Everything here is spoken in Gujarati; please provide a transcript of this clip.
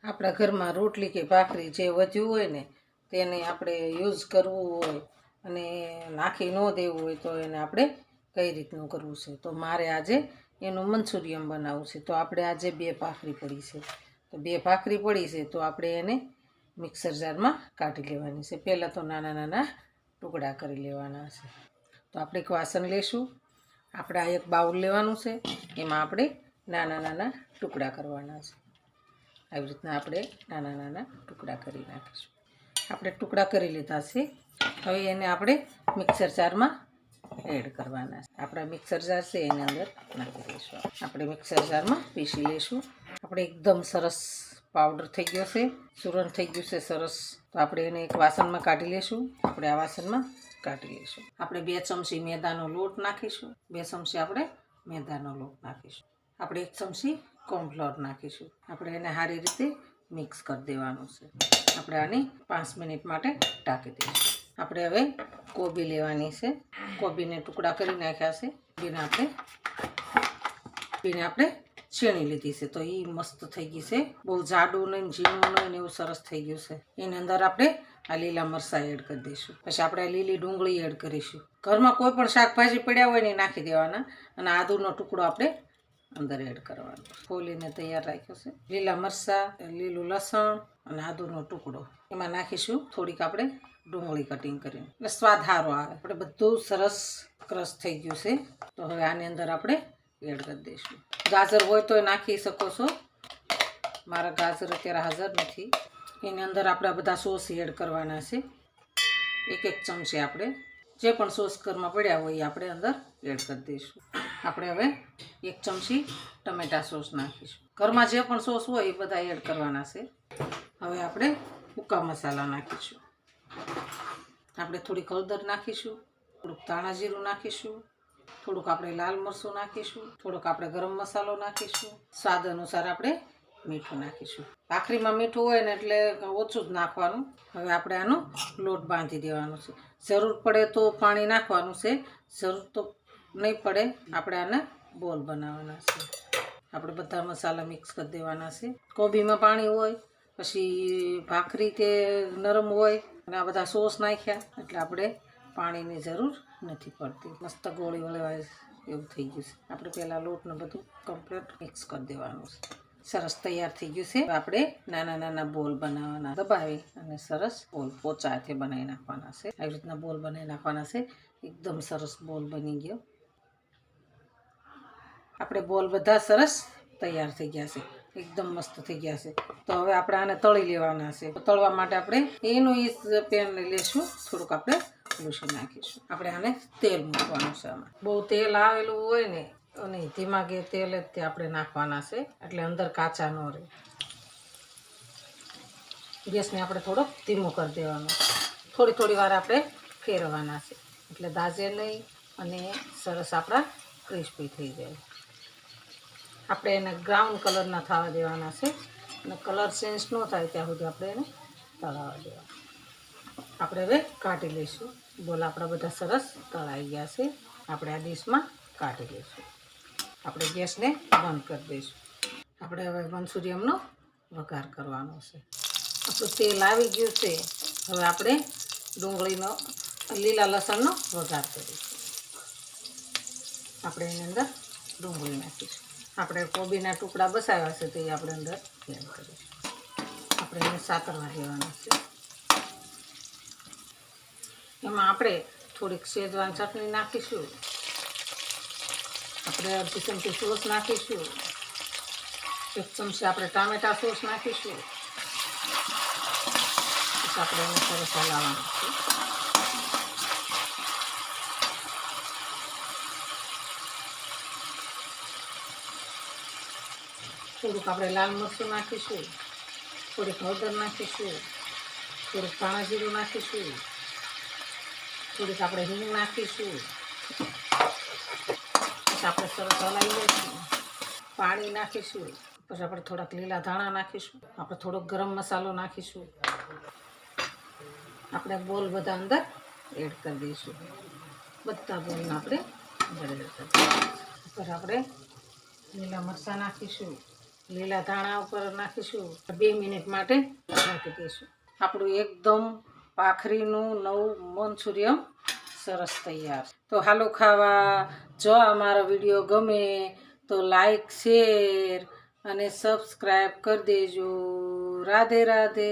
આપણા ઘરમાં રોટલી કે ભાખરી જે વધ્યું હોય ને તેને આપણે યુઝ કરવું હોય અને નાખી ન દેવું હોય તો એને આપણે કઈ રીતનું કરવું છે. તો મારે આજે એનું મંચુરિયન બનાવવું છે. તો આપણે આજે 2 ભાખરી પડી છે. તો 2 ભાખરી પડી છે તો આપણે એને મિક્સર જારમાં કાઢી લેવાની છે. પહેલાં તો નાના નાના ટુકડા કરી લેવાના છે. તો આપણે એક વાસણ લેશું. આપણે આ એક બાઉલ લેવાનું છે. એમાં આપણે નાના નાના ટુકડા કરવાના છે. આવી રીતના આપણે નાના નાના ટુકડા કરી નાખીશું. આપણે ટુકડા કરી લીધા છે. હવે એને આપણે મિક્સર જારમાં એડ કરવાના છે. આપણા મિક્સર જાર છે એની અંદર નાખી દઈશું. આપણે મિક્સર જારમાં પીસી લઈશું. આપણે એકદમ સરસ પાવડર થઈ ગયો છે, ચૂરણ થઈ ગયું છે સરસ. તો આપણે એને એક વાસણમાં કાઢી લઈશું. આપણે આ વાસણમાં કાઢી લઈશું. આપણે 2 ચમચી મેદાનો લોટ નાખીશું. 2 ચમચી આપણે મેદાનો લોટ નાખીશું. આપણે 1 ચમચી કોર્નફ્લોર નાખીશું. આપણે એને સારી રીતે મિક્સ કરી દેવાનું છે. આપણે આને 5 મિનિટ માટે ઢાંકી દઈશું. આપણે હવે કોબી લેવાની છે. કોબીને ટુકડા કરી નાખ્યા છે. કોબીને આપણે છીણી લીધી છે. તો એ મસ્ત થઈ ગઈ છે. બહુ જાડું નહીં, ઝીણું નહીં, એવું સરસ થઈ ગયું છે. એની અંદર આપણે આ લીલા મરચાં એડ કરી દઈશું. પછી આપણે લીલી ડુંગળી એડ કરીશું. ઘરમાં કોઈ પણ શાકભાજી પડ્યા હોય ને નાખી દેવાના. અને આદુનો ટુકડો આપણે અંદર એડ કરવાનો. ફોલીને તૈયાર રાખ્યો છે. લીલા મરચાં, લીલું લસણ અને આદુનો ટુકડો એમાં નાખીશું. થોડીક આપણે ડુંગળી કટિંગ કરીને એટલે સ્વાદ સારો આવે. આપણે બધું સરસ ક્રશ થઈ ગયું છે. તો હવે આની અંદર આપણે એડ કરી દઈશું. ગાજર હોય તો નાખી શકો છો. મારા ગાજર અત્યારે હાજર નથી. એની અંદર આપણે બધા સોસ એડ કરવાના છે. 1 ચમચી આપણે જે પણ સોસ ઘરમાં પડ્યા હોય એ આપણે અંદર એડ કરી દઈશું. આપણે હવે 1 ચમચી ટમેટા સોસ નાખીશું. ઘરમાં જે પણ સોસ હોય એ બધા એડ કરવાના છે. હવે આપણે સૂકા મસાલા નાખીશું. આપણે થોડીક હળદર નાખીશું, થોડુંક ધાણા જીરું નાખીશું, થોડુંક આપણે લાલ મરચું નાખીશું, થોડોક આપણે ગરમ મસાલો નાખીશું, સ્વાદ અનુસાર આપણે મીઠું નાખીશું. ભાખરીમાં મીઠું હોય ને એટલે ઓછું જ નાખવાનું. હવે આપણે આનો લોટ બાંધી દેવાનો છે. જરૂર પડે તો પાણી નાખવાનું છે, જરૂર તો નહીં પડે. આપણે આને બોલ બનાવવાના છે. આપણે બધા મસાલા મિક્સ કરી દેવાના છે. કોબીમાં પાણી હોય, પછી ભાખરી તે નરમ હોય અને આ બધા સોસ નાખ્યા એટલે આપણે પાણીની જરૂર નથી પડતી. મસ્ત ગોળી વળવાય એવું થઈ ગયું છે. આપણે પહેલાં લોટને બધું કમ્પ્લીટ મિક્સ કરી દેવાનું છે. સરસ તૈયાર થઈ ગયું છે. આપણે નાના નાના બોલ બનાવવાના. દબાવી અને સરસ બોલ પોચા હાથે બનાવી નાખવાના છે. આવી રીતના બોલ બનાવી નાખવાના છે. એકદમ સરસ બોલ બની ગયો. આપણે બોલ બધા સરસ તૈયાર થઈ ગયા છે. એકદમ મસ્ત થઈ ગયા છે. તો હવે આપણે આને તળી લેવાના છે. તો તળવા માટે આપણે એનું પેન લઈ લઈશું. થોડુંક આપણે લૂસી નાખીશું. આપણે આને તેલ મૂકવાનું છે. આમાં બહુ તેલ આવેલું હોય ને અને ધીમા ગેસ તેલ જ તે આપણે નાખવાના છે એટલે અંદર કાચા ન રહે. ગેસને આપણે થોડોક ધીમો કરી દેવાનો. થોડી વાર આપણે ફેરવવાના છે એટલે દાજે નહીં અને સરસ આપણા ક્રિસ્પી થઈ જાય. આપણે એને બ્રાઉન કલરના થવા દેવાના છે અને કલર ચેન્જ ન થાય ત્યાં સુધી આપણે એને તળાવવા દેવાના. આપણે હવે કાઢી લઈશું. બોલ આપણા બધા સરસ તળાઈ ગયા છે. આપણે આ ડીશમાં કાઢી લઈશું. આપણે ગેસને બંધ કરી દઈશું. આપણે હવે મંચુરિયનનો વઘાર કરવાનો છે. આપણું તેલ આવી ગયું છે. હવે આપણે ડુંગળીનો લીલા લસણનો વઘાર કરીશું. આપણે એની અંદર ડુંગળી નાખીશું. આપણે કોબીના ટુકડા બસાવ્યા છે તે આપણે અંદર એડ કરીશું. આપણે એને સાતરવા દેવાના છે. એમાં આપણે થોડીક શેજવાન ચટણી નાખીશું. આપણે અડધી ચમચી સોસ નાખીશું. 1 ચમચી આપણે ટામેટા સોસ નાખીશું. પછી આપણે એને સરસ હલાવવાનું છે. થોડુંક આપણે લાલ મરચું નાખીશું, થોડીક હળદર નાખીશું, થોડુંક ધાણા જીરું નાખીશું, થોડીક આપણે હિંગ નાખીશું. પછી આપણે સરસ હલાવી લઈશું. પાણી નાખીશું. પછી આપણે થોડાક લીલા ધાણા નાખીશું. આપણે થોડોક ગરમ મસાલો નાખીશું. આપણે બોલ બધા અંદર એડ કરી દઈશું. બધા બોલને આપણે અંદર એડ કરી દઈશું. પછી આપણે લીલા મરચાં નાખીશું. લીલા ધાણા ઉપર નાખીશું. 2 મિનિટ માટે ઢાંકી દઈશું. આપણું એકદમ ભાખરીનું નવું મંચુરિયન સરસ તૈયાર. તો હાલો ખાવા. જો અમારો વિડીયો ગમે તો લાઈક શેર અને સબસ્ક્રાઈબ કરી દેજો. રાધે રાધે.